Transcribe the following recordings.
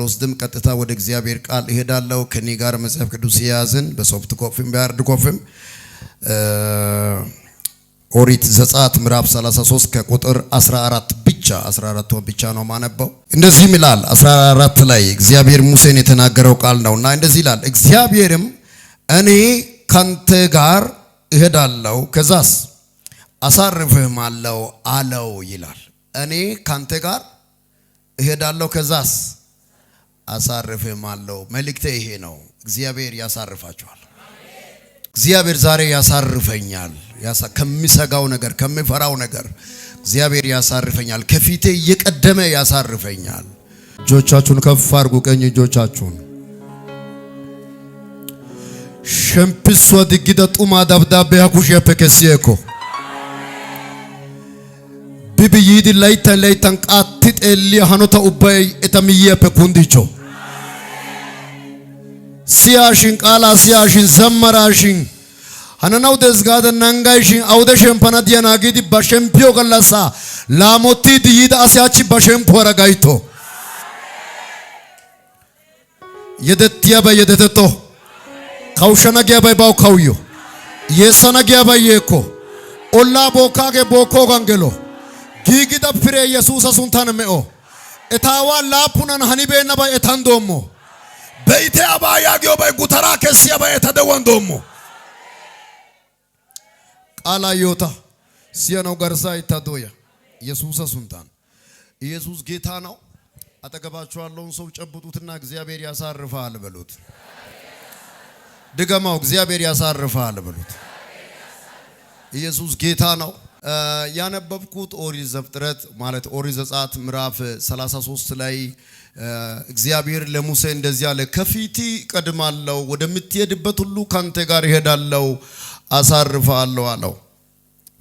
አልወስድም ቀጥታ ወደ እግዚአብሔር ቃል እሄዳለሁ። ከኔ ጋር መጽሐፍ ቅዱስ ያዝን በሶፍት ኮፒም በሃርድ ኮፒም ኦሪት ዘጸአት ምዕራፍ 33 ከቁጥር 14 ብቻ ነው ማነበው። እንደዚህ ይላል 14 ላይ እግዚአብሔር ሙሴን የተናገረው ቃል ነውና እንደዚህ ይላል እግዚአብሔርም እኔ ካንተ ጋር እሄዳለሁ ከዛስ አሳርፍህማለሁ አለው ይላል። እኔ ካንተ ጋር እሄዳለሁ ከዛስ አሳርፍህማለሁ። መልእክቴ ይሄ ነው። እግዚአብሔር ያሳርፋችኋል። እግዚአብሔር ዛሬ ያሳርፈኛል። ከሚሰጋው ነገር ከሚፈራው ነገር እግዚአብሔር ያሳርፈኛል። ከፊቴ እየቀደመ ያሳርፈኛል። እጆቻችሁን ከፍ አድርጉ። ቀኝ እጆቻችሁን ሸምፒሶ ድግደ ጡማ ዳብዳቤ ያኩሽ ያፈከሲየኮ ቢቢይዲ ላይተን ቃት ጤሊ ሃኖታ ኡባይ እተሚየ ፈኩንዲቾ ሲያሽን ቃላ ሲያሽን ዘመራሽን ሃናናው ደዝጋደ ናንጋይሽን አውደ ሸምፓና ዲያናጊዲ በሸምፒዮ ገላሳ ላሞቲ ዲይዳ አሲያቺ በሸምፖ ረጋይቶ የደትያ በየደተቶ ካውሸና ገባይ ባው ካውዮ የሰና ገባይ የኮ ኦላ ቦካገ ቦኮ ጋንገሎ ጊጊዳ ፍሬ ኢየሱስ አሱንታን መኦ እታዋ ላፑናን ሃኒቤና ባይ እታንዶሞ በይቴ አባያ ጊዮ ባይ ጉተራ ከሲያ ባይ ተደወንዶሞ ቃላዮታ ሲያነው ገርሳ ይታዶያ ኢየሱስ አሱንታን ኢየሱስ ጌታ ነው። አጠገባችሁ ያለውን ሰው ጨብጡትና እግዚአብሔር ያሳርፋል በሉት። ድገማው እግዚአብሔር ያሳርፋል በሉት። ኢየሱስ ጌታ ነው። ያነበብኩት ኦሪት ዘፍጥረት ማለት ኦሪት ዘጸአት ምዕራፍ 33 ላይ እግዚአብሔር ለሙሴ እንደዚህ አለ፣ ከፊቲ ቀድማለሁ፣ ወደምትሄድበት ሁሉ ካንተ ጋር እሄዳለሁ፣ አሳርፋለሁ አለው።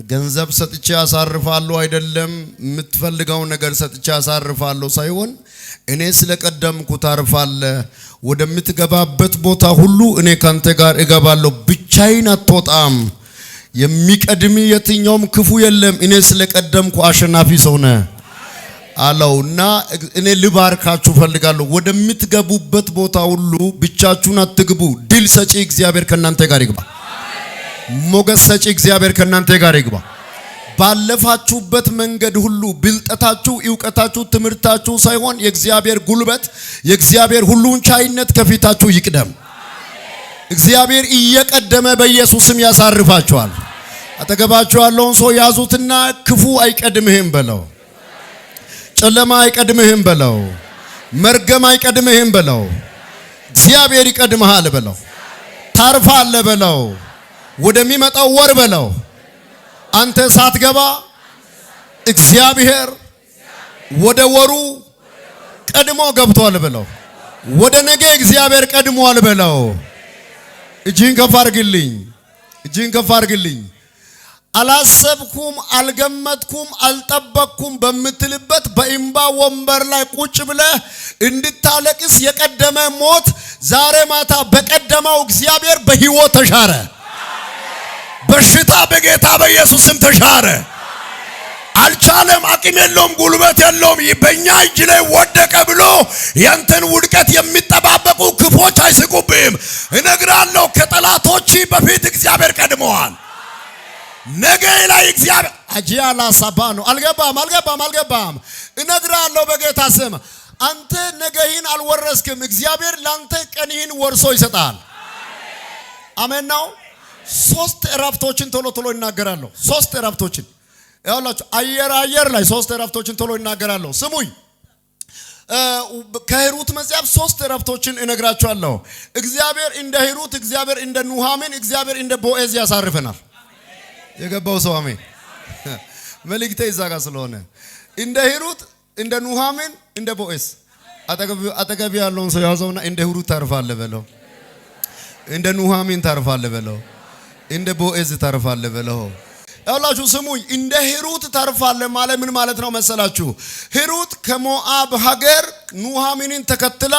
ገንዘብ ሰጥቼ አሳርፋለሁ አይደለም፣ የምትፈልገው ነገር ሰጥቼ አሳርፋለሁ ሳይሆን እኔ ስለቀደምኩ ታርፋለህ፣ ወደምትገባበት ቦታ ሁሉ እኔ ካንተ ጋር እገባለሁ፣ ብቻዬን አትወጣም፣ የሚቀድም የትኛውም ክፉ የለም፣ እኔ ስለቀደምኩ አሸናፊ ሰው ነህ አለውና እኔ ልባርካችሁ ፈልጋለሁ። ወደምትገቡበት ቦታ ሁሉ ብቻችሁን አትግቡ፣ ድል ሰጪ እግዚአብሔር ከናንተ ጋር ይግባ። ሞገስ ሰጪ እግዚአብሔር ከናንተ ጋር ይግባ። ባለፋችሁበት መንገድ ሁሉ ብልጠታችሁ፣ ዕውቀታችሁ፣ ትምህርታችሁ ሳይሆን የእግዚአብሔር ጉልበት፣ የእግዚአብሔር ሁሉን ቻይነት ከፊታችሁ ይቅደም። እግዚአብሔር እየቀደመ በኢየሱስም ያሳርፋችኋል። አጠገባችሁ ያለውን ሰው ያዙትና ክፉ አይቀድምህም በለው፣ ጨለማ አይቀድምህም በለው፣ መርገም አይቀድምህም በለው፣ እግዚአብሔር ይቀድምሃል በለው፣ ታርፋለህ በለው፣ ወደሚመጣው ወር በለው። አንተ ሳትገባ እግዚአብሔር ወደ ወሩ ቀድሞ ገብቷል በለው፣ ወደ ነገ እግዚአብሔር ቀድሟል በለው። እጅን ከፍ አድርግልኝ፣ እጅን ከፍ አድርግልኝ። አላሰብኩም፣ አልገመትኩም፣ አልጠበቅኩም በምትልበት በእምባ ወንበር ላይ ቁጭ ብለህ እንድታለቅስ የቀደመ ሞት ዛሬ ማታ በቀደመው እግዚአብሔር በሕይወት ተሻረ። በሽታ በጌታ በኢየሱስ ስም ተሻረ። አልቻለም፣ አቅም የለውም፣ ጉልበት የለውም፣ በእኛ እጅ ላይ ወደቀ ብሎ ያንተን ውድቀት የሚጠባበቁ ክፎች አይስቁብህም። እነግራለሁ ከጠላቶች በፊት እግዚአብሔር ቀድመዋል። ነገ ላይ እግዚአብሔር አጂያላ ሳባኖ አልገባም። እነግራለሁ በጌታ ስም አንተ ነገህን አልወረስክም። እግዚአብሔር ላንተ ቀንህን ወርሶ ይሰጣል። አሜን ነው። 3 እረፍቶችን ቶሎ ይናገራለሁ። 3 እረፍቶችን ያውላችሁ አየር ላይ 3 እረፍቶችን ቶሎ ይናገራለሁ። ስሙኝ። ከሂሩት መጽሐፍ 3 እረፍቶችን እነግራችኋለሁ። እግዚአብሔር እንደ ሂሩት፣ እግዚአብሔር እንደ ኑሃሚን፣ እግዚአብሔር እንደ ቦዔዝ ያሳርፈናል። የገባው ሰው አሜን። መልእክቴ ይዛጋ ስለሆነ እንደ ሂሩት፣ እንደ ኑሃሚን፣ እንደ ቦዔዝ አጠገብ ያለውን ሰው ያዘውና እንደ ሂሩት ታርፋለህ በለው፣ እንደ ኑሃሚን ታርፋለህ በለው፣ እንደ ቦዔዝ ታርፋለህ በለው። ያላችሁ ስሙኝ። እንደ ሂሩት ታርፋለህ ማለት ምን ማለት ነው መሰላችሁ? ሂሩት ከሞዓብ ሀገር ኑሃሚንን ተከትላ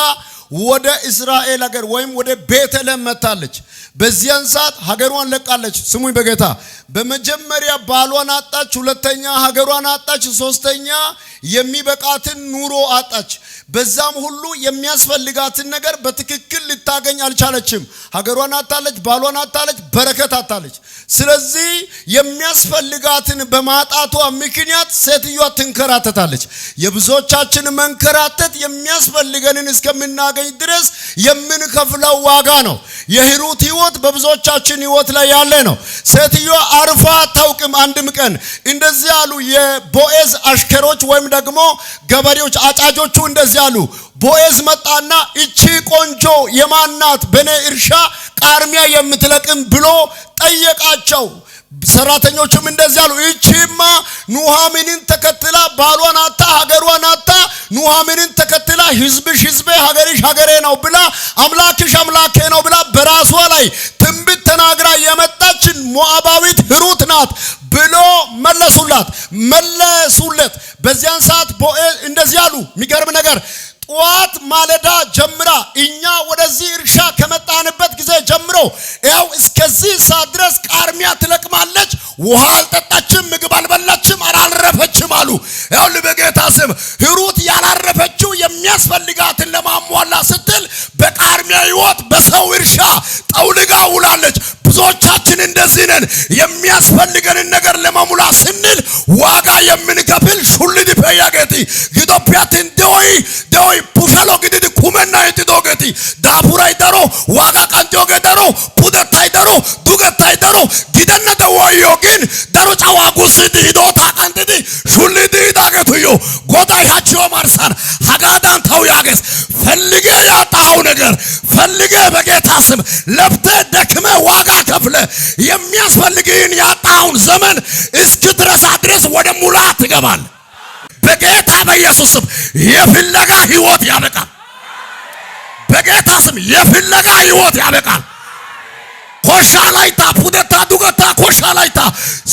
ወደ እስራኤል ሀገር ወይም ወደ ቤተልሔም መጣለች። በዚያን ሰዓት ሀገሯን ለቃለች። ስሙኝ በጌታ በመጀመሪያ ባሏን አጣች፣ ሁለተኛ ሀገሯን አጣች፣ ሶስተኛ የሚበቃትን ኑሮ አጣች። በዛም ሁሉ የሚያስፈልጋትን ነገር በትክክል ልታገኝ አልቻለችም። ሀገሯን አጣለች፣ ባሏን አጣለች፣ በረከት አጣለች። ስለዚህ የሚያስፈልጋትን በማጣቷ ምክንያት ሴትዮዋ ትንከራተታለች። የብዙዎቻችን መንከራተት የሚያስፈልገንን እስከምናገኝ ድረስ የምንከፍለው ዋጋ ነው። የሂሩት ህይወት በብዙዎቻችን ህይወት ላይ ያለ ነው። ሴትዮዋ አርፋ አታውቅም። አንድም ቀን እንደዚህ አሉ የቦዔዝ አሽከሮች ወይም ደግሞ ገበሬዎች አጫጆቹ እንደዚህ አሉ። ቦዔዝ መጣና እቺ ቆንጆ የማናት በኔ እርሻ ቃርሚያ የምትለቅም ብሎ ጠየቃቸው። ሰራተኞቹም እንደዚህ አሉ። እቺማ ኑሃሚንን ተከትላ ባሏን አጣ ሀገሯን አጣ ኑሃሚንን ተከትላ ህዝብሽ ህዝቤ ሀገርሽ ሀገሬ ነው ብላ አምላክሽ አምላኬ ነው ብላ በራሷ ላይ ትንቢት ተናግራ የመጣችን ሞዓባዊት ሂሩት ናት ብሎ መለሱለት። በዚያን ሰዓት ቦዔዝ እንደዚህ አሉ። የሚገርም ነገር ጠዋት ማለዳ ጀምራ እኛ ወደዚህ እርሻ ከመጣንበት ጊዜ ጀምሮ ያው እስከዚህ ሰዓት ድረስ ቃርሚያ ትለቅማለች። ውሃ አልጠጣችም፣ ምግብ አልበላችም፣ አላረፈችም አሉ። ያው በጌታ ስም ሂሩት ያላረፈችው የሚያስፈልጋትን ለማሟላ ስትል በቃርሚያ ህይወት በሰው እርሻ ጠውልጋ ውላለች። ብዙዎቻችን እንደዚህ ነን። የሚያስፈልገንን ነገር ለማሙላት ስንል ዋጋ የምንከፍል ሹልድ ፈያገቲ ኢትዮጵያትን ደይ ፑሻሎ ግድድ ኩመና ይትዶገቲ ዳፉራይ ደሮ ዋጋ ቀንጆ ገደሮ ፑደታይ ደሮ ዱገታይ ደሮ ጊደነ ደዋዮ ግን ደሮ ጫዋጉስዲ ሂዶታ ቀንጥዲ ሹልድ ዳገቱዮ ጎዳይ ሀቺዮ ማርሳን ሀጋዳን ታው ያገስ ፈልገ ያጣው ነገር ፈልገ በጌታ ስም ለፍተ ደክመ ዋጋ ከፍለ የሚያስፈልግህን ያጣውን ዘመን እስክትረሳ ድረስ ወደ ሙላት ይገባል። በጌታ በኢየሱስ ስም የፍለጋ ህይወት ያበቃል። በጌታ ስም የፍለጋ ህይወት ያበቃል። ኮሻ ላይታ ፑደታ ዱገታ ኮሻ ላይታ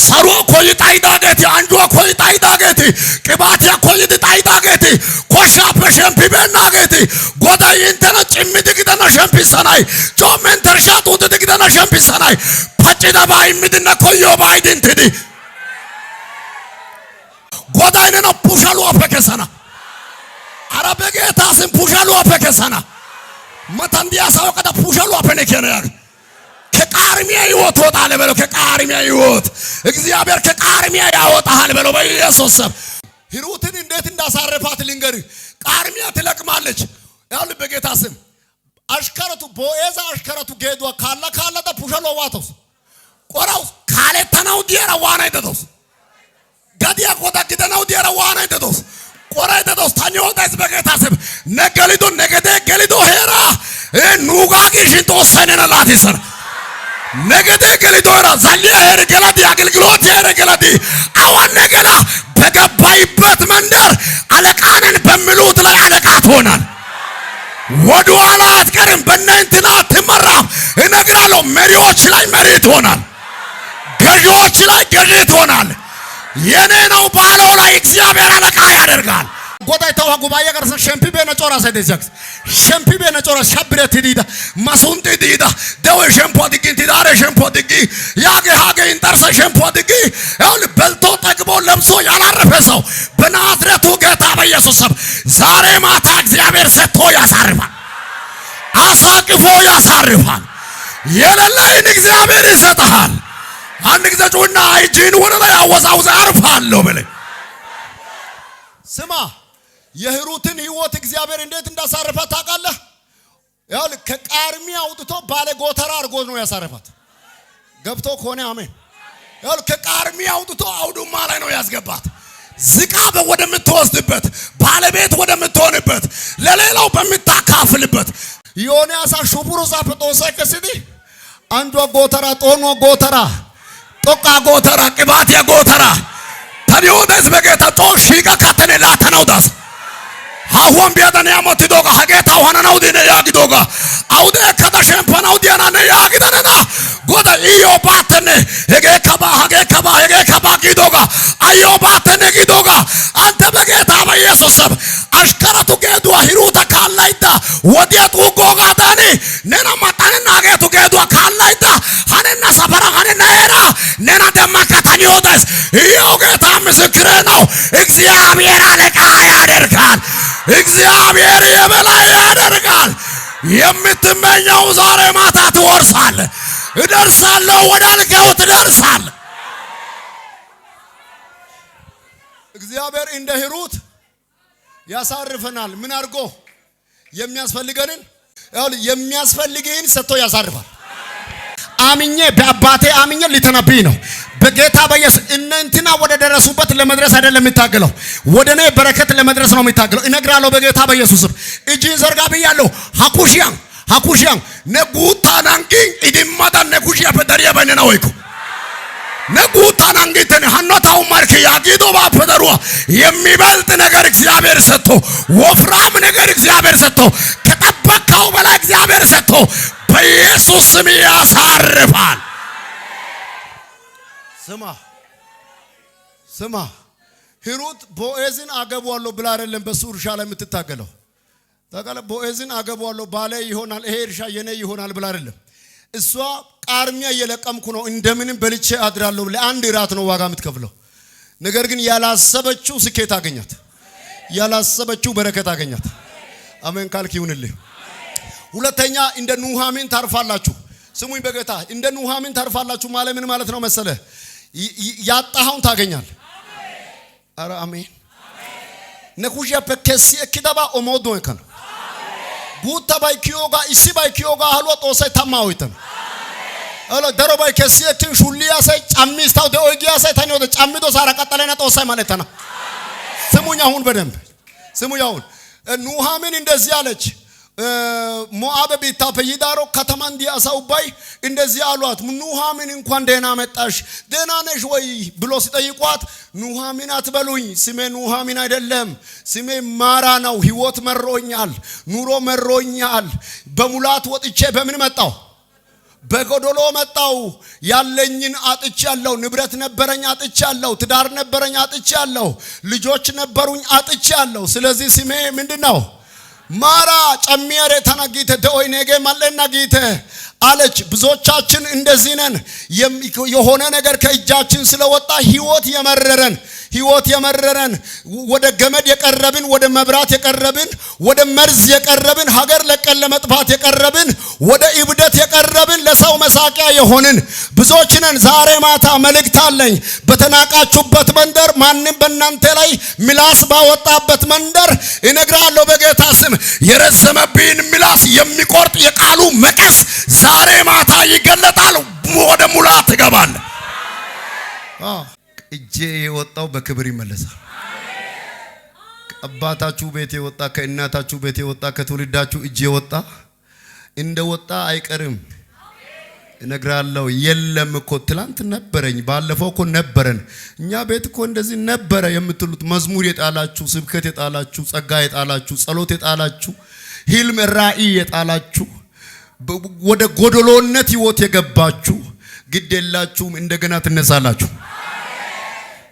ሰሮ ኮይጣይ ዳገቲ አንጆ ኮይጣይ ዳገቲ ቅባቲያ ኮይጥ ጣይ ዳገቲ ኮሻ በሸምፒ በናገቲ ጎዳይ እንተና ጭምድ ግደና ሸምፒ ሰናይ ጮመን ተርሻቱ ግደና ሸምፒ ሰናይ ፓጭዳ ባይ ምድና ኮዮ ባይ ድንትዲ ጎዳይነ ነው ፑሻሉ አፈከሰና አረበ ጌታ ስም ፑሻሉ አፈከሰና መታንዲያ ሳውቀዳ ፑሻሉ አፈነከና ከቃርሚያ ህይወት ወጣለ በለው። ከቃርሚያ ህይወት እግዚአብሔር ከቃርሚያ ያወጣሃል በለው በኢየሱስ ስም። ሂሩትን እንዴት እንዳሳረፋት ልንገርህ። ቃርሚያ ትለቅማለች። ያው በጌታ ስም አሽከረቱ ቦዔዝ አሽከረቱ ጌዷ ካላ ፑሻሉ ዋተውስ ቆራው ካለተናው ዲራ ዋና ይተውስ ጋዲያ ቆዳ ግደናው ዲራ ዋና ይተውስ ቆራ ይተውስ ታኛው ዳይስ በጌታ ስም ነገሊዶ ነገደ ገሊዶ ሄራ ኑጋጊ ሽንቶ ሰነና ላቲሰራ ነገደ ገሊዶራ ዛሊያ ሄር ገላዲ አገልግሎት ሄር ገላዲ አዋን ነገዳ በገባይበት መንደር አለቃነን በሚሉት ላይ አለቃ ትሆናል። ወደ ኋላ አትቀርም። በእናንተና አትመራም። እነግራለሁ መሪዎች ላይ መሪ ትሆናል። ገዢዎች ላይ ገዢ ትሆናል። የኔ ነው ባለው ላይ እግዚአብሔር አለቃ ያደርጋል። ጎዳይ ተዋ ጉባኤ ገርሰ ሸምፒ በነጮራ ሰደዘክስ ሸምፒ በነጮራ ሻብረት ዲዳ ማሱንት ዲዳ ደው ሸምፖ ዲግን ዲዳረ ሸምፖ ዲጊ ያገ ሀገ ኢንተርሰ ሸምፖ ዲጊ ያው በልቶ ጠግቦ ለብሶ ያላረፈ ሰው በናዝሬቱ ጌታ በኢየሱስ ስም ዛሬ ማታ እግዚአብሔር ሰጥቶ ያሳርፋል። አሳቅፎ ያሳርፋል። የሌለህን እግዚአብሔር ይሰጥሃል። አንድ ጊዜ ጩና አይጂን ወደ ላይ አወዛውዛ አርፋለሁ በለ። ስማ የሂሩትን ህይወት እግዚአብሔር እንዴት እንዳሳረፋት ታውቃለህ? ያው ከቃርሚያ አውጥቶ ባለ ጎተራ አርጎ ነው ያሳረፋት። ገብቶ ከሆነ አሜን። ያው ከቃርሚያ አውጥቶ አውዱማ ላይ ነው ያስገባት። ዝቃ ወደምትወስድበት ባለቤት ወደምትሆንበት ለሌላው በምታካፍልበት ዮናስ ሹቡሩ ዛፈጦሰ ከሲዲ አንዷ ጎተራ ጦኖ ጎተራ ጦቃ ጎተራ ቅባቲያ ጎተራ ታዲዮዳስ በጌታ ጦሺቃ ከተነ ላተናው ዳስ አሁን ቢያዳን ያሞት ዶጋ ሀጌታ ሆነናው ዲነ ያግዶጋ አውደ ከዳሸምፓናው ዲያና ነ ያግደነና ጎዳ ኢዮ ባተነ ሄጌ ከባ ባቂዶጋ አዮባ ተነጊዶጋ አንተ በጌታ በኢየሱስ ስም አሽከረቱ ጌዱ ሂሩት ካላይታ ወዲያቱ ጎጋታኒ ነና ማጣንና ጌቱ ጌዱ ካላይታ ሀነና ሰፈራ ሀነና ኤራ ነና ደማካታኒዮተስ ይኸው ጌታ ምስክሬ ነው። እግዚአብሔር አለቃ ያደርጋል። እግዚአብሔር የበላይ ያደርጋል። የምትመኘው ዛሬ ማታ ትወርሳለህ። እደርሳለሁ ወዳልከው ትደርሳለህ። እግዚአብሔር እንደ ሂሩት ያሳርፈናል። ምን አድርጎ? የሚያስፈልግህን ሰጥቶ ያሳርፋል። አምኜ በአባቴ አምኜ ሊተነብይ ነው። በጌታ በኢየሱስ እንትና ወደ ደረሱበት ለመድረስ አይደለም የሚታገለው፣ ወደ እኔ በረከት ለመድረስ ነው የሚታገለው። እነግራለሁ በጌታ በኢየሱስ እጅን ዘርጋ ብያለሁ። ሀኩሽያን ነጉታ ናንቂ ኢድማታ ነኩሽያ ፈደሪያ በእኔ ነው እኮ ነጉታ ናንቂ ተነ ሀኖታው ማርክ ያጊዶ ባፈደሩ የሚበልጥ ነገር እግዚአብሔር ሰጥቶ፣ ወፍራም ነገር እግዚአብሔር ሰጥቶ፣ ከጠበቀው በላይ እግዚአብሔር ሰጥቶ በኢየሱስ ስም ያሳርፋል። ስማ ሂሩት ቦዔዝን አገባዋለሁ ብላ አይደለም በሱ እርሻ ላይ የምትታገለው። ታውቃለ ቦዔዝን አገባዋለሁ ባለ ይሆናል ይሄ እርሻ የኔ ይሆናል ብላ አይደለም። እሷ ቃርሚያ እየለቀምኩ ነው እንደምንም በልቼ አድራለሁ ለአንድ ራት ነው ዋጋ የምትከፍለው። ነገር ግን ያላሰበችው ስኬት አገኛት፣ ያላሰበችው በረከት አገኛት። አሜን ካልክ ይሁንልህ። ሁለተኛ እንደ ኑሃሚን ታርፋላችሁ። ስሙኝ በጌታ እንደ ኑሃሚን ታርፋላችሁ ማለት ምን ማለት ነው መሰለ? ያጣኸውን ታገኛለህ። አረ አሜን። ነኩሽያ ፐከሲ እኪዳባ ኦሞዶ ይከን ጉታ ባይኪዮጋ ኢሲ ባይኪዮጋ አሎ ጦሰ ተማውይተን አሎ ደሮባይ ከሲ እኪን ሹሊያ ሳይ ጫሚስታው ደኦጊያ ሳይ ታኒው ጫሚዶ ሳራ ቀጠለና ጦሰ ማለት ነው። ስሙኝ አሁን በደንብ ስሙኝ። አሁን ኑሃሚን እንደዚህ አለች። ሞዓብ ቤታ በይዳሮ ከተማ እንዲያሳውባይ እንደዚህ አሏት። ኑሃሚን እንኳን ደህና መጣሽ ደህና ነሽ ወይ ብሎ ሲጠይቋት ኑሃሚን አትበሉኝ፣ ስሜ ኑሃሚን አይደለም፣ ስሜ ማራ ነው። ህይወት መሮኛል፣ ኑሮ መሮኛል። በሙላት ወጥቼ በምን መጣው? በጎዶሎ መጣው። ያለኝን አጥቻለሁ። ንብረት ነበረኝ አጥቻለሁ። ትዳር ነበረኝ አጥቻለሁ። ልጆች ነበሩኝ አጥቻለሁ። ስለዚህ ስሜ ምንድነው? ማራ ጨሚያሬ ተናጊተ ደኦይ ነገ ማለና ጊተ አለች። ብዙዎቻችን እንደዚህ ነን። የሆነ ነገር ከእጃችን ስለወጣ ህይወት የመረረን ወደ ገመድ የቀረብን፣ ወደ መብራት የቀረብን፣ ወደ መርዝ የቀረብን፣ ሀገር ለቀን ለመጥፋት የቀረብን፣ ወደ ኢብደት የቀረብን፣ ለሰው መሳቂያ የሆንን ብዙዎች ነን። ዛሬ ማታ መልእክት አለኝ። በተናቃችሁበት መንደር፣ ማንም በእናንተ ላይ ምላስ ባወጣበት መንደር እነግራለሁ በጌታ ስም የረዘመብን ምላስ የሚቆርጥ የቃሉ መቀስ ዛሬ ማታ ይገለጣል። ወደ ሙላት ይገባል። እጄ የወጣው በክብር ይመለሳል። ከአባታችሁ ቤት የወጣ ከእናታችሁ ቤት የወጣ ከትውልዳችሁ እጄ የወጣ እንደወጣ አይቀርም። እነግራለሁ። የለም እኮ ትላንት ነበረኝ፣ ባለፈው እኮ ነበረን፣ እኛ ቤት እኮ እንደዚህ ነበረ የምትሉት መዝሙር የጣላችሁ፣ ስብከት የጣላችሁ፣ ጸጋ የጣላችሁ፣ ጸሎት የጣላችሁ፣ ህልም ራእይ የጣላችሁ፣ ወደ ጎዶሎነት ህይወት የገባችሁ ግድ የላችሁም፣ እንደገና ትነሳላችሁ።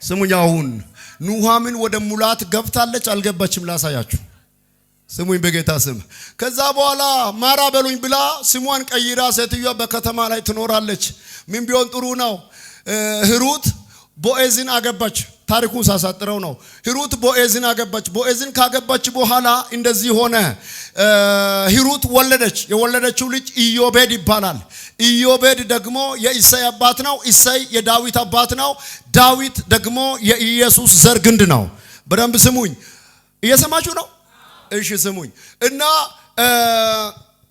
ስሙኝ። አሁን ኑሃሚን ወደ ሙላት ገብታለች አልገባችም? ላሳያችሁ። ስሙኝ በጌታ ስም። ከዛ በኋላ ማራ በሉኝ ብላ ስሟን ቀይራ ሴትዮዋ በከተማ ላይ ትኖራለች። ምን ቢሆን ጥሩ ነው? ሂሩት ቦዔዝን አገባች። ታሪኩን ሳሳጥረው ነው። ሂሩት ቦዔዝን አገባች። ቦዔዝን ካገባች በኋላ እንደዚህ ሆነ። ሂሩት ወለደች። የወለደችው ልጅ ኢዮቤድ ይባላል። ኢዮቤድ ደግሞ የኢሳይ አባት ነው። ኢሳይ የዳዊት አባት ነው። ዳዊት ደግሞ የኢየሱስ ዘር ግንድ ነው። በደንብ ስሙኝ። እየሰማችሁ ነው? እሺ ስሙኝ። እና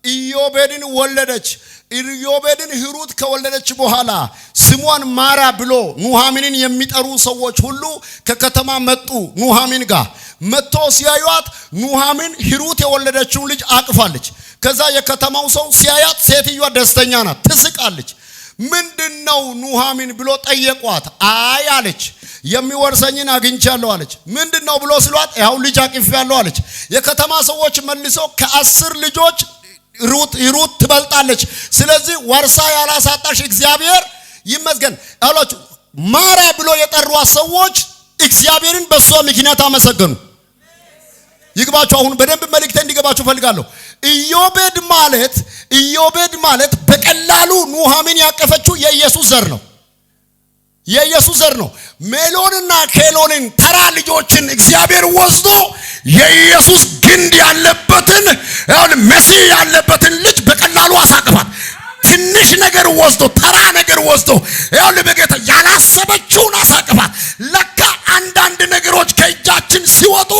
ኢዮቤድን ወለደች። ኢዮቤድን ሂሩት ከወለደች በኋላ ስሟን ማራ ብሎ ኑሃሚንን የሚጠሩ ሰዎች ሁሉ ከከተማ መጡ። ኑሃሚን ጋር መጥቶ ሲያዩት ኑሃሚን ሂሩት የወለደችውን ልጅ አቅፋለች። ከዛ የከተማው ሰው ሲያያት ሴትዮዋ ደስተኛ ናት፣ ትስቃለች። ምንድነው ኑሃሚን ብሎ ጠየቋት። አይ አለች፣ የሚወርሰኝን አግኝቻለሁ አለች። ምንድነው ብሎ ስሏት ያው ልጅ አቅፌያለሁ አለች። የከተማ ሰዎች መልሰው ከ10 ልጆች ሂሩት ትበልጣለች፣ ስለዚህ ወርሳ ያላሳጣሽ እግዚአብሔር ይመስገን አሏችሁ። ማራ ብሎ የጠሯት ሰዎች እግዚአብሔርን በሷ ምክንያት አመሰገኑ። ይግባችሁ። አሁን በደንብ መልእክቴ እንዲገባችሁ ፈልጋለሁ። ኢዮቤድ ማለት በቀላሉ ኑሃሚን ያቀፈችው የኢየሱስ ዘር ነው። የኢየሱስ ዘር ነው። ሜሎንና ኬሎንን ተራ ልጆችን እግዚአብሔር ወስዶ የኢየሱስ ግንድ ያለበትን መሲህ ያለበትን ልጅ በቀላሉ አሳቀፋት። ትንሽ ነገር ወስዶ ተራ ነገር ወስዶ በጌታ ያላሰበችውን አሳቀፋት። ለካ አንዳንድ ነገሮች ከእጃችን ሲወጡ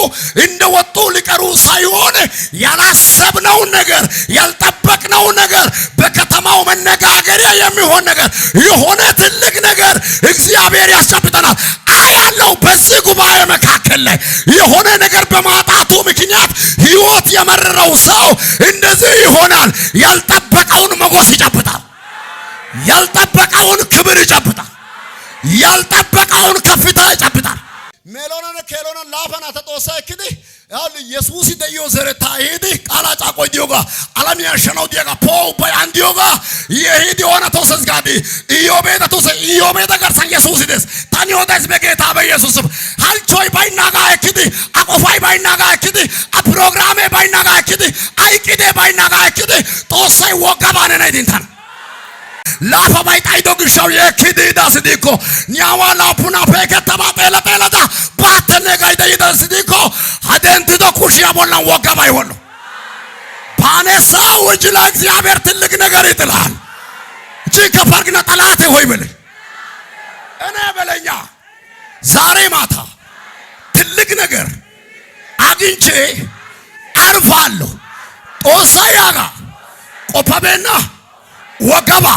እንደወጡ ሊቀሩ ሳይሆን ያላሰብነው ነገር ያልጠበቅነው ነገር በከተማው መነጋገሪያ የሚሆን ነገር የሆነ ትልቅ ነገር እግዚአብሔር ያስጨብጠናል። አያለው በዚህ ጉባኤ መካከል ላይ የሆነ ነገር በማጣቱ ምክንያት ህይወት የመረረው ሰው እንደዚህ ይሆናል። ያልጠበቀውን ሞገስ ይጨብጣል። ያልጠበቀውን ክብር ይጨብጣል። ያልጠበቀውን ከፍታ ይጨብጣል። ሜሎናን ኬሎናን ላፈና ተጦሳ እክዲ ያል ኢየሱስ ደዮ ዘረታ ሄዲ ቃላ ጫቆ ዲዮጋ ዓለም ያሸነው ዲጋ ፖው ባያን ዲዮጋ ይሄዲ ሆነ ተወሰስ ጋዲ ኢዮቤዳ ተወሰ ኢዮቤዳ ጋርሳ ኢየሱስ ደስ ታኒዮዳስ በጌታ በኢየሱስ halchoy baynaga ekidi aqofay baynaga ekidi a programe baynaga ekidi aikide baynaga ekidi toosay wogabane na idintan lafa bay taydo gishaw yekidi dasidiko nyawa la puna peke tabatela telata batene gayde yidasidiko hadentido kushiya bollan wogabay wolo ባነሳ ወጅ ላይ እግዚአብሔር ትልቅ ነገር ይጥላል። እቺ ከፋርግና ጠላቴ ሆይ በለ እኔ በለኛ ዛሬ ማታ ትልቅ ነገር አግኝቼ አርፋለሁ። ጦሳያጋ ቆፓቤና ወገባ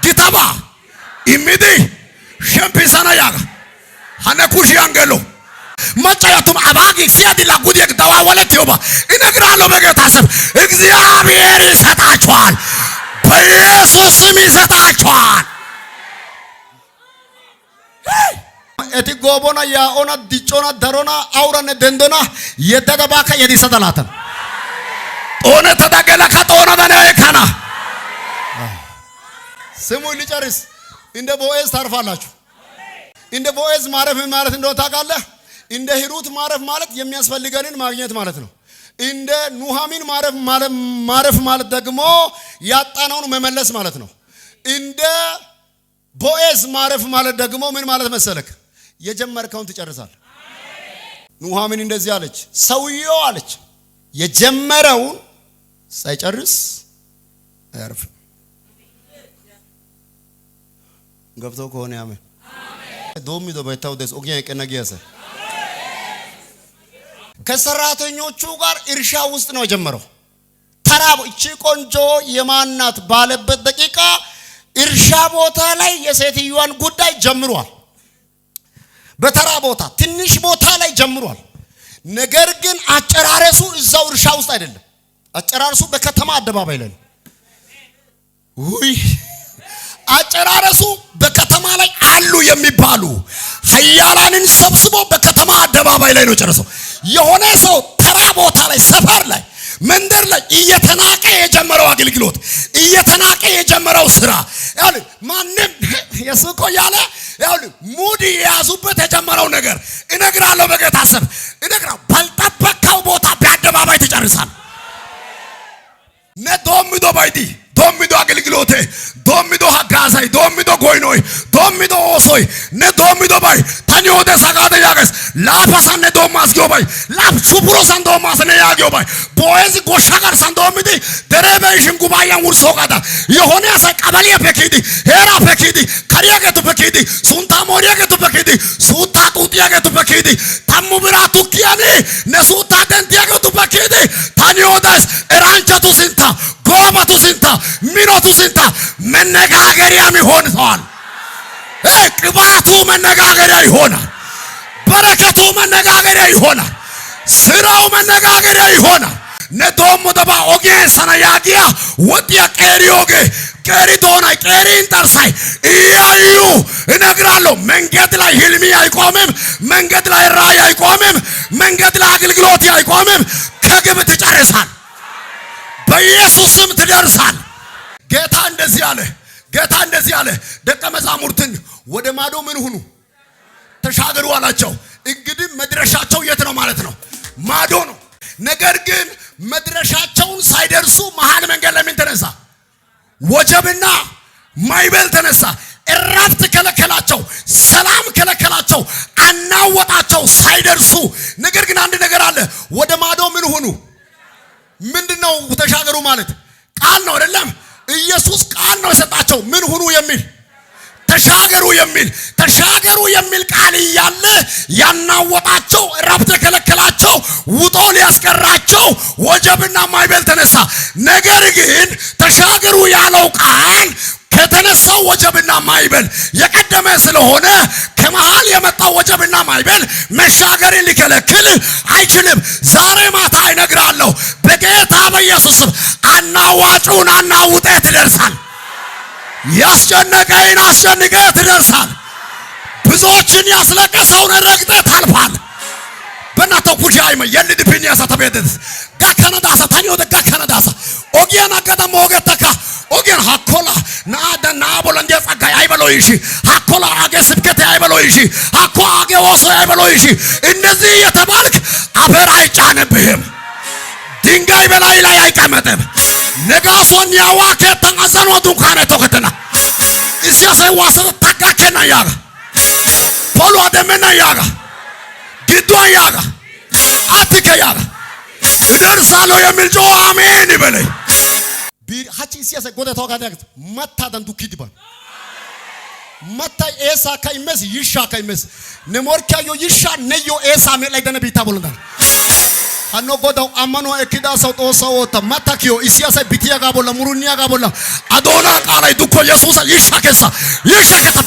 ዲታባ ኢሚዲ ሸምፒሳና ያጋ ሀነኩሽ ያንገሎ መጫያቱም አባጊ ሲያዲ ላጉዲ ግዳዋ ወለት ይወባ እነግራለሁ። በጌታ ስም እግዚአብሔር ይሰጣችኋል። በኢየሱስ ስም ይሰጣችኋል። እቲ ጎቦና ያኦና ዲጮና ደሮና አውራነ ደንዶና የደደባካ የዲሰደላተን ጦነ ተዳገላ ከጦና ደነ ካና ስሙ ልጨርስ። እንደ ቦዔዝ ታርፋላችሁ። እንደ ቦዔዝ ማረፍ ማለት እንደው ታውቃለህ። እንደ ሂሩት ማረፍ ማለት የሚያስፈልገንን ማግኘት ማለት ነው። እንደ ኑሃሚን ማረፍ ማለት ደግሞ ያጣነውን መመለስ ማለት ነው። እንደ ቦዔዝ ማረፍ ማለት ደግሞ ምን ማለት መሰለክ? የጀመርከውን ትጨርሳለህ። ኑሃሚን እንደዚህ አለች። ሰውየው አለች የጀመረውን ሳይጨርስ አያርፍም። ገብቶ ከሆነ አሜን። ዶሚዶ ባይታው ደስ ኦጊያ ከነገያሰ ከሰራተኞቹ ጋር እርሻ ውስጥ ነው የጀመረው። ተራብ እቺ ቆንጆ የማናት ባለበት ደቂቃ እርሻ ቦታ ላይ የሴትዮዋን ጉዳይ ጀምሯል። በተራ ቦታ ትንሽ ቦታ ላይ ጀምሯል። ነገር ግን አጨራረሱ እዛው እርሻ ውስጥ አይደለም። አጨራረሱ በከተማ አደባባይ ላይ ነው። ውይ አጨራረሱ በከተማ ላይ አሉ የሚባሉ ኃያላንን ሰብስቦ በከተማ አደባባይ ላይ ነው ጨርሰው። የሆነ ሰው ተራ ቦታ ላይ ሰፈር ላይ መንደር ላይ እየተናቀ የጀመረው አገልግሎት እየተናቀ የጀመረው ስራ ያለ ማንም የሱቆ ያለ ያለ ሙዲ ያዙበት የጀመረው ነገር እነግራለሁ። በጌታ ስም እነግራለሁ። ባልጠበቀው ቦታ በአደባባይ ተጨርሳል። ነዶምዶ ባይዲ ዶሚዶ አገልግሎቴ ዶሚዶ ሀጋሳይ ዶሚዶ ጎይኖይ ዶሚዶ ኦሶይ ነዶሚዶ ባይ ታኒዮደ ሰጋደ ያገስ ላፋሳነ ዶማስ ጎባይ ላፍ ሹፕሮሳን ዶማስ ነ ያገው ባይ ቦዔዝ ጎሻጋር ሳንዶሚዲ ደረበሽን ጉባያን ውርሶ ጋዳ የሆነ ያሰ ቀበሌ ፈኪዲ ሄራ ፈኪዲ ከሪያገቱ ፈኪዲ ሱንታ ሞሪያገቱ ፈኪዲ ሱታ ጡቲያገቱ ፈኪዲ ታሙ ብራቱ ኪያኒ ነሱታ ደንቲያገቱ ፈኪዲ ታኒዮዳስ እራንቻቱ ሲንታ ጎባቱ ሲንታ ሚኖቱ ሲንታ መነጋገሪያ የሚሆን ሰዋል። ቅባቱ መነጋገሪያ ይሆናል። በረከቱ መነጋገሪያ ይሆናል። ስራው መነጋገሪያ ይሆናል። ነቶም ደባ ኦጌን ሰናያጊያ ወጥያ ቀሪዮጌ ቀሪዶና ቀሪን ጠርሳይ እያዩ እነግራለሁ። መንገድ ላይ ህልሚ አይቆምም። መንገድ ላይ ራእይ አይቆምም። መንገድ ላይ አገልግሎት አይቆምም። ከግብ ትጨርሳል። በኢየሱስ ስም ትደርሳል። ጌታ እንደዚህ አለ። ደቀ መዛሙርትን ወደ ማዶ ምን ሁኑ ተሻገሩ አላቸው። እንግዲህ መድረሻቸው የት ነው ማለት ነው? ማዶ ነው። ነገር ግን መድረሻቸውን ሳይደርሱ መሃል መንገድ ለምን ተነሳ? ወጀብና ማዕበል ተነሳ። እረፍት ከለከላቸው፣ ሰላም ከለከላቸው፣ አናወጣቸው ሳይደርሱ። ነገር ግን አንድ ነገር አለ። ወደ ማዶ ምን ሁኑ? ምንድነው ተሻገሩ ማለት? ቃል ነው አይደለም? ኢየሱስ ቃል ነው የሰጣቸው። ምን ሁኑ የሚል ተሻገሩ የሚል ቃል እያለ ያናወጣቸው፣ እረፍት ከለከላቸው፣ ውጦ ሊያስቀራቸው ወጀብና ማዕበል ተነሳ። ነገር ግን ተሻገሩ ያለው ቃል ከተነሳው ወጀብና ማዕበል የቀደመ ስለሆነ ከመሃል የመጣው ወጀብና ማዕበል መሻገርን ሊከለክል አይችልም። ዛሬ ማታ እነግራለሁ በጌታ በኢየሱስ አናዋጩን አናውጠህ ትደርሳል። ያስጨነቀህን አስጨንቀህ ትደርሳል። ብዙዎችን ያስለቀሰውን ረግጠህ ታልፋል። በእናትህ ኩሻይመ የልድብኛ ሰተቤደስ ጋከነዳሳ ታኒዮ ጋከነዳሳ ኦጊያና ቀደም ኦገተካ ኦጊያን ሀኮላ ናደና ቦለንዲያ ጸጋይ አይበሎይሽ ሀኮላ አገ ስብከት አይበሎይሽ ሀኮ አገ ወሶ አይበሎይሽ። እንደዚህ የተባልክ አፈር አይጫነብህም። ድንጋይ በላይ ላይ አይቀመጥም። ነጋሶን ያዋከ ተንአዘኖ ዱንካነ ተከተና ኢሲያሳይ ዋሰተ ተካከና ያጋ ፖሎ አደመና ያጋ ግዷን ያጋ አትከ ያጋ እደርሳለሁ የሚል ጮህ አሜን ይበለኝ። ሀቺ ኢሲያሳይ ጎደ ተወካዳት መታ ደንቱ ኪድባን መታ ኤሳ ካይመስ ይሻ ካይመስ ነሞርካዮ ይሻ ነዮ ኤሳ መላይ ደነ ቢታ ቦለንዳ አኖ ጎዳው አማኖ እኪዳ ሰው ጦሰውታ ማታኪዮ ኢሲያሳይ ቢቲያ ጋቦላ ሙሩኒያ ጋቦላ አዶና ቃላይ ዱኮ ኢየሱስ ይሻከሳ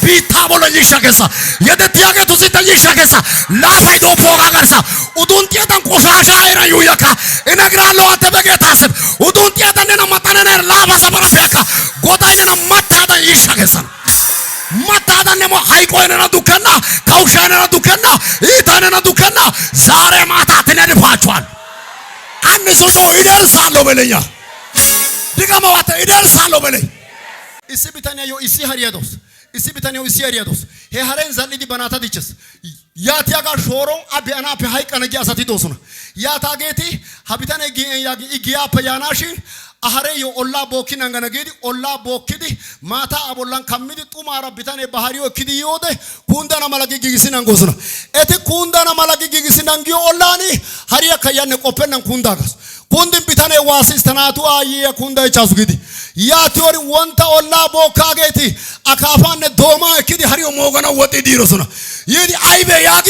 ቢታ ቦላ ይሻከሳ የደቲያገቱ ሲታ ይሻከሳ ላፋይ ዶፖ ጋጋርሳ ኡዱንቲያታን ቆሻሻ አይራዩ ያካ እነግራለሁ። አንተ በጌታ ስም ኡዱንቲያታን ነና ማጣነነ ላፋ ሰበራፊያካ ጎዳይና ማታዳን ይሻከሳ ማታዳን ነሞ ሃይቆይነና ዱከና ካውሻነና ዱከና ኢታነና ዱከና ዛሬ ማታ ትነድፋቸዋል። አንድ ሰው ይደርሳለሁ በለኛ ድጋማዋተ ይደርሳለሁ በለኝ። እሲ ቢታኛዮ እሲ ሀሪያዶስ ሄሃሬን ዘልዲ በናታ ዲችስ ያቲያጋ ሾሮ አቢያና ሀይቀነጂ አሳቲ ዶሱና ያታጌቲ ሀቢታኔ ጊያ ፐያናሺ አሃሬዮ ኦላ ቦኪን አንገነጌዲ ኦላ ቦኪዲ ማታ አቦላን ከሚዲ ጡማራ ቢታኔ ባህሪዮ ኪዲ ይወደ ኩንዳና ማላጊ ጊጊሲን አንጎስና እቲ ኩንዳና ማላጊ ጊጊሲን አንጊዮ ኦላኒ ሀሪያ ከያነ ቆፈናን ኩንዳጋስ ኩንድን ቢታኔ ዋሲስ ተናቱ አየ ኩንዳ ይቻሱ ጊዲ ያቲዮሪ ወንታ ኦላ ቦካጌቲ አካፋነ ዶማ ኪዲ ሀሪዮ ሞገና ወጤ ዲሮሱና ይዲ አይቤ ያጊ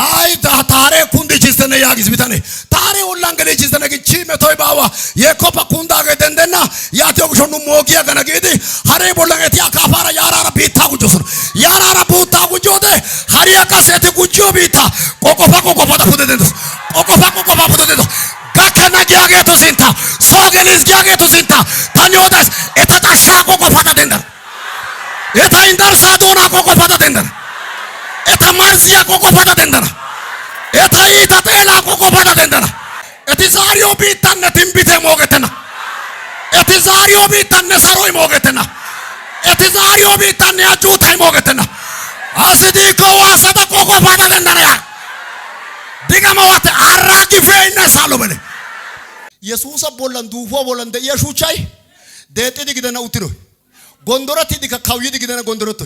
አይ ታሬ ኩንዲ ቺስተነ ያጊስ ቢታኔ ታሬ ኦላን ገደ ቺስተነ ግቺ መቶይ ባዋ የኮፓ ኩንዳ ገደንደና ያቲዮ ሾኑ ሞጊያ ገነጌዲ ሀሬ ቦለገቲ አካፋራ ያራራ ቢታ ጉጆሱና ያራራ ቡታ ጉጆደ ሀሪያ ካሰቲ ጉጆ ቢታ ቆቆፋ ዳፉደደንስ ቆቆፋ ፉደደዶ ጋከና ጊያጌቱ ሲንታ ሶገሊስ ጊያጌቱ ሲንታ ታኒዮደስ ኤታጣሻ ቆቆፋታ ደንደር ኤታ ኢንደርሳ ዶና ቆቆፋታ ደንደር ኤታ ማርዚያ ቆቆፋታ ደንደር ኤታ ኢታ ጤላ ቆቆፋታ ደንደር ኤቲ ዛሪዮ ቢታነ ትንቢቴ ሞገተና ኤቲ ዛሪዮ ቢታነ ሰሮይ ሞገተና ኤቲ ዛሪዮ ቢታነ ያጁታይ ሞገተና አስዲ ኮዋሰታ ቆቆፋታ ደንደር ያ ዲጋማዋተ አራጊፌ ይነሳሉ በለ ኢየሱስ ቦላን ዱፎ ቦላን የሹቻይ ደጥዲ ግደና ኡትሮ ጎንዶረት ዲካ ካውይዲ ግደና ጎንዶረቶ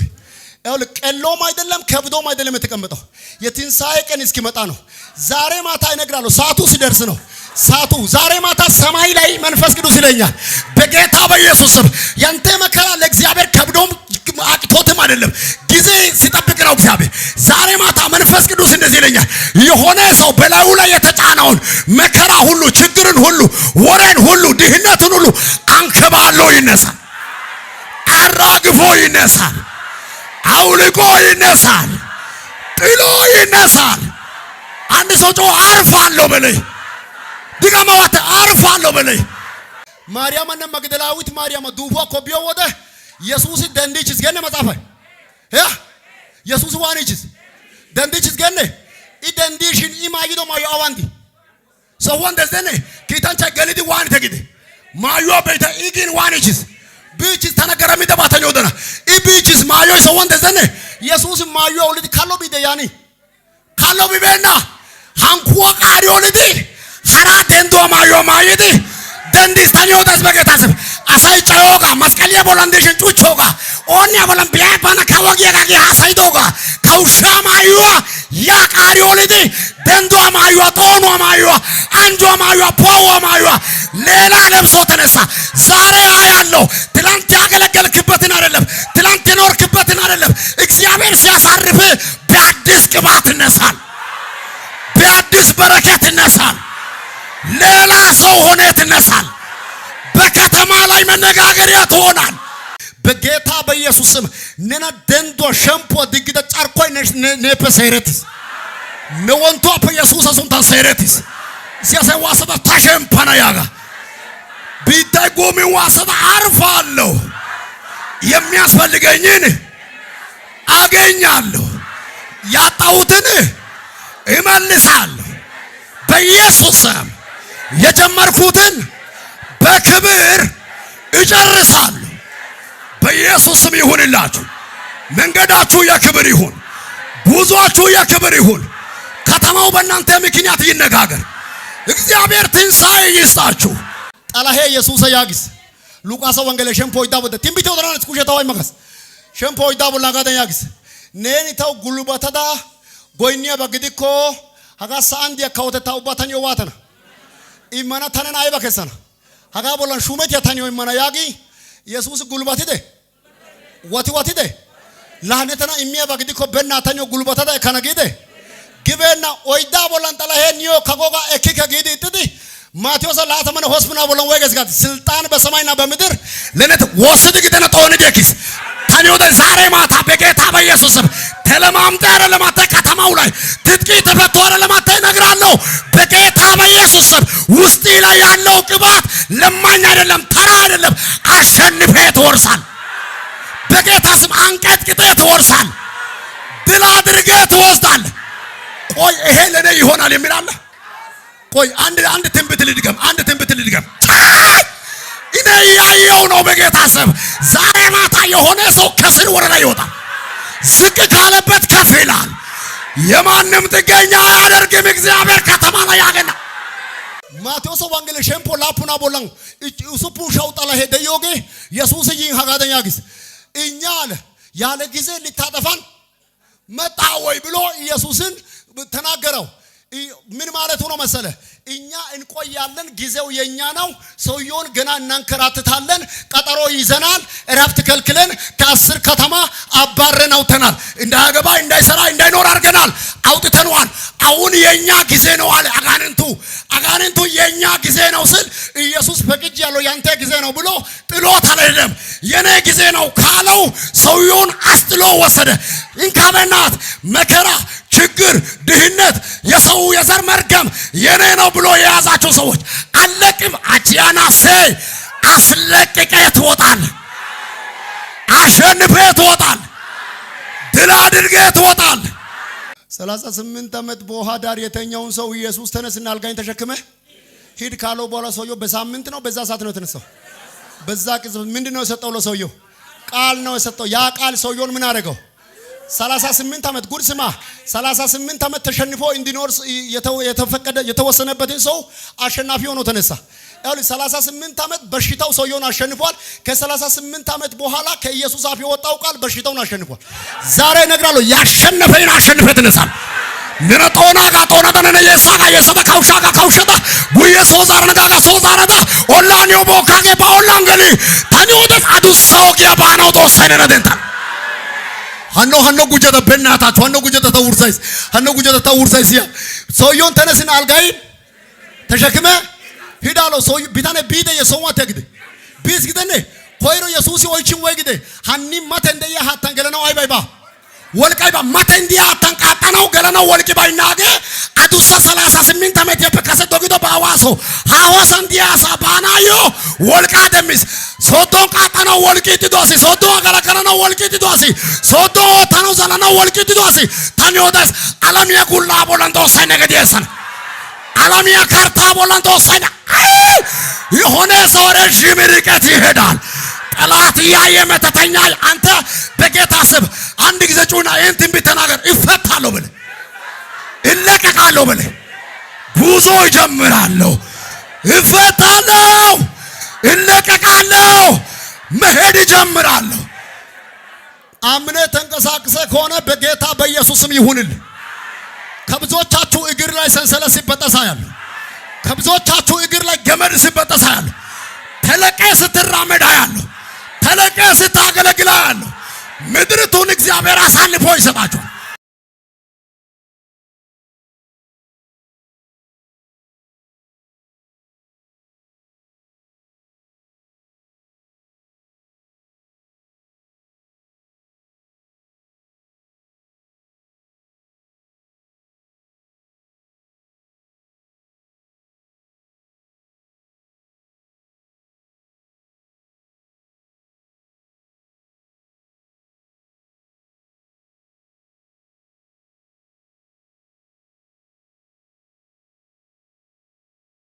ያውል ቀሎም አይደለም ከብዶም አይደለም የተቀመጠው የትንሳኤ ቀን እስኪመጣ ነው። ዛሬ ማታ ይነግራሉ። ሰዓቱ ሲደርስ ነው። ሰዓቱ ዛሬ ማታ ሰማይ ላይ መንፈስ ቅዱስ ይለኛል በጌታ በኢየሱስ ስም ያንተ መከራ ለእግዚአብሔር ከብዶም አቅቶትም አይደለም ጊዜ ሲጠብቅ ነው እግዚአብሔር። ዛሬ ማታ መንፈስ ቅዱስ እንደዚህ ይለኛል የሆነ ሰው በላዩ ላይ የተጫነውን መከራ ሁሉ፣ ችግርን ሁሉ፣ ወሬን ሁሉ፣ ድህነትን ሁሉ አንከባሎ ይነሳል፣ አራግፎ ይነሳል፣ አውልቆ ይነሳል፣ ጥሎ ይነሳል። አንድ ሰው ጮህ አርፋለሁ በለኝ። ድጋማዋተ አርፋለሁ በለኝ። ማርያምና መግደላዊት ማርያም ዱፎ ኮቢዮ ወደ ኢየሱስ ደንዲችስ ገነ መጻፈ ያ ኢየሱስ ዋንችስ ደንዲችስ ገነ ኢደንዲሽን ኢማይዶ ማዩ አዋንዲ ሰዋን ደዘነ ኪታንቻ ገሊዲ ዋን ተግዲ ማዩ በይታ ኢጊን ዋንችስ ቢችስ ተነገረሚ ደባተኞ ደና ኢቢችስ ማዩ ሰዋን ደዘነ ኢየሱስ ማዩ ወልድ ካሎ ቢደያኒ ካሎ ቢበና ሃንኩ ቃሪ ወልድ ሐራ ደንዶ ማዩ ማይዲ ደንዲስተኞ ደስ በጌታስ አሳይ ጫዮጋ መስቀልያ ቦላንዴሽን ጩቾጋ ኦኛ ቦላን ቢያባና ካወጊያ ጋር አሳይዶጋ ካውሻ ማዩ ያ ቃሪ ወልድ ደንዶ ማዩ ጦኖ ማዩ አንጆ ማዩ ፖዋ ማዩ ሌላ ለብሶ ተነሳ ዛሬ ያያለው ትላንት ያገለገልክበትን አይደለም ትላንት የኖርክበትን አይደለም እግዚአብሔር ሲያሳርፍ በአዲስ ቅባት ይነሳል በአዲስ በረከት ይነሳል ሌላ ሰው ሆነ ትነሳል በከተማ ላይ መነጋገሪያ ትሆናል በጌታ በኢየሱስ ስም ነና ደንዶ ሸምፖ ድግደ ጫርኮይ ነፐሰረትስ ነወንቶ በኢየሱስ ስም ታሰረትስ ሲያሰዋሰባ ታሸምፓና ያጋ ቢታጎሚ ዋሰባ አርፋለሁ የሚያስፈልገኝን አገኛለሁ ያጣሁትን እመልሳለሁ በኢየሱስ ስም የጀመርኩትን በክብር እጨርሳለሁ በኢየሱስ ስም ይሁንላችሁ መንገዳችሁ የክብር ይሁን ጉዟችሁ የክብር ይሁን ከተማው በእናንተ ምክንያት ይነጋገር እግዚአብሔር ትንሣኤ ይስጣችሁ ጣላሄ ኢየሱስ ያግስ ሉቃስ ወንጌል ሸምፖ ይዳቦደ ትንቢት ወደራን ስኩሸታው አይመከስ ሸምፖ ይዳቦ ላጋደን ያግስ ነኒ ታው ጉልበታዳ ጎይኒያ በግዲኮ ሀጋሳ አንድ ያካውተታው ባታኒዮ ዋተና ኢማና ታነና አይበከሰና ሀጋ ቦላን ሹመት ያታኒዮ ኢማና ያጊ ኢየሱስ ጉልበትደ ወቲወትደ ላህነተና ኢሚያ በግዲኮ በእናታኒዮ ጉልበታዳ ከነገደ ግበና ኦይዳ ቦላን ጣላሄ ኒዮ ከጎጋ እኪከ ጊዲ ጥዲ ማቴዎስ ላተመነ ሆስፒና ቦላን ወይገስ ጋር ስልጣን በሰማይና በምድር ለነት ወስድ ግደና ጦን ዲክስ ታኒዮ ዛሬ ማታ በጌታ በኢየሱስ ስም ተለማምጠ አይደለም አታ ከተማው ላይ ትጥቂ ተፈቶ አይደለም አታ ይነግራለሁ በጌታ በኢየሱስ ስም ውስጥ ላይ ያለው ቅባት ለማኝ አይደለም ተራ አይደለም አሸንፈ ትወርሳል በጌታ ስም አንቀጥቅጠ ትወርሳል ድል አድርገ ትወስዳል ቆይ ይሄ ለኔ ይሆናል የሚል አለ ቆይ አንድ ትንቢት ልድገም እኔ ያየው ነው በጌታ ስም ዛሬ ማታ የሆነ ሰው ከስር ወደ ላይ ይወጣል ዝቅ ካለበት ከፍ ይላል የማንም ጥገኛ አያደርግም እግዚአብሔር ከተማ ላይ ያገና ማቴዎስ ወንጌል ሸምፖ ላፑና ቦላን ሱፑ ሻውጣላ ሄደ ዮጌ ኢየሱስ ይን ሀጋደኛ ግስ እኛ አለ ያለ ጊዜ ሊታጠፋን መጣ ወይ ብሎ ኢየሱስን ተናገረው ምን ማለት ነው መሰለ እኛ እንቆያለን ጊዜው የኛ ነው ሰውየውን ገና እናንከራተታለን ቀጠሮ ይዘናል እረፍት ከልክለን ከ10 ከተማ አባረናውተናል እንዳያገባ እንዳይሰራ እንዳይኖር አርገናል አውጥተናል አሁን የኛ ጊዜ ነው አለ አጋንንቱ የኛ ጊዜ ነው ስል ኢየሱስ ፈቅጅ ያለው ያንተ ጊዜ ነው ብሎ ጥሎት አልሄደም የኔ ጊዜ ነው ካለው ሰውየውን አስጥሎ ወሰደ እንካበናት መከራ ችግር ድህነት የሰው የዘር መርገም የኔ ነው ብሎ የያዛቸው ሰዎች አለቅም አጂያናሴ አስለቅቀ ትወጣል አሸንፈ ትወጣል ድል አድርገ ትወጣል 38 ዓመት በውሃዳር የተኛውን ሰው ኢየሱስ ተነስና አልጋኝ ተሸክመ ሂድ ካለው በኋላ ሰውየው በሳምንት ነው በዛ ሰዓት ነው ተነሳው በዛ ቅጽበት ምንድነው የሰጠው ለሰውየው ቃል ነው የሰጠው ያ ቃል ሰውየውን ምን አደረገው 38 ዓመት ጉድ ስማ 38 ዓመት ተሸንፎ እንዲኖር የተፈቀደ የተወሰነበትን ሰው አሸናፊ ሆኖ ተነሳ ያው 38 ዓመት በሽታው ሰውየውን አሸንፏል ከ38 ዓመት በኋላ ከኢየሱስ አፍ የወጣው ቃል በሽታውን አሸንፏል ዛሬ እነግራለሁ ያሸነፈን አሸንፈ ተነሳል ነረጦና ጋጦና ደነነ የሳጋ የሰበ ካውሻጋ ካውሸዳ ጉየ ሶዛርና ጋጋ ሶዛራዳ ኦላኒዮ ቦካጌ ባኦላንገሊ ታኒውደ አዱሳው ጌባናው ጦሰነነ ደንታ ሀኖ ጉጀተ በእናታችሁ ሀኖ ጉጀተ ተውርሳይስ ያ ሰውየውን ተነስና አልጋይ ተሸክመ ሂዳለው ሰው ቢታነ ቢደ የሰውዋ ተግደ ቢስ ግደነ ኮይሮ ኢየሱስ ወይቺን ወይግደ ሀኒ ማተንደ ያሃታን ገለናው አይባይባ ወልቃይባ ማተንዲ ያሃታን ቃጣናው ገለናው ወልቂ ባይናገ አዱሳ 38 ዓመት የበከሰ ዶግዶ ባዋሶ ሃዋሳን ዲያሳ ባናዮ ወልቃ ደምስ ሶዶ ቃጣናው ወልቂ ዲዶሲ ሶዶ አገራከራናው ወልቂ ዲዶሲ ሶዶ ታናው ዘላናው ወልቂ ዲዶሲ ታኒዮዳስ አላሚያ ጉላ ቦላንዶ ሳይነገዲያሰን አላሚያ ካርታ ቦላንዶ ሳይና የሆነ ሰው ረጅም ርቀት ይሄዳል ጠላት ያየ መተተኛ አንተ በጌታ ስም አንድ ጊዜ ጩና ይህን ትንቢት ተናገር። እፈታለሁ ብለህ እለቀቃለሁ ብለህ ጉዞ ጀምራለሁ። እፈታለሁ፣ እለቀቃለሁ፣ መሄድ ጀምራለሁ። አምነ ተንቀሳቅሰ ከሆነ በጌታ በኢየሱስም ይሁንልህ። ከብዙዎቻችሁ እግር ላይ ሰንሰለት ሲበጠስ አያለሁ። ከብዙዎቻችሁ እግር ላይ ገመድ ሲበጠስ አያለሁ። ተለቀ ስትራመድ አያለሁ። ተለቀ ስታገለግል አያለሁ። ምድርቱን እግዚአብሔር አሳልፎ ይሰጣችኋል።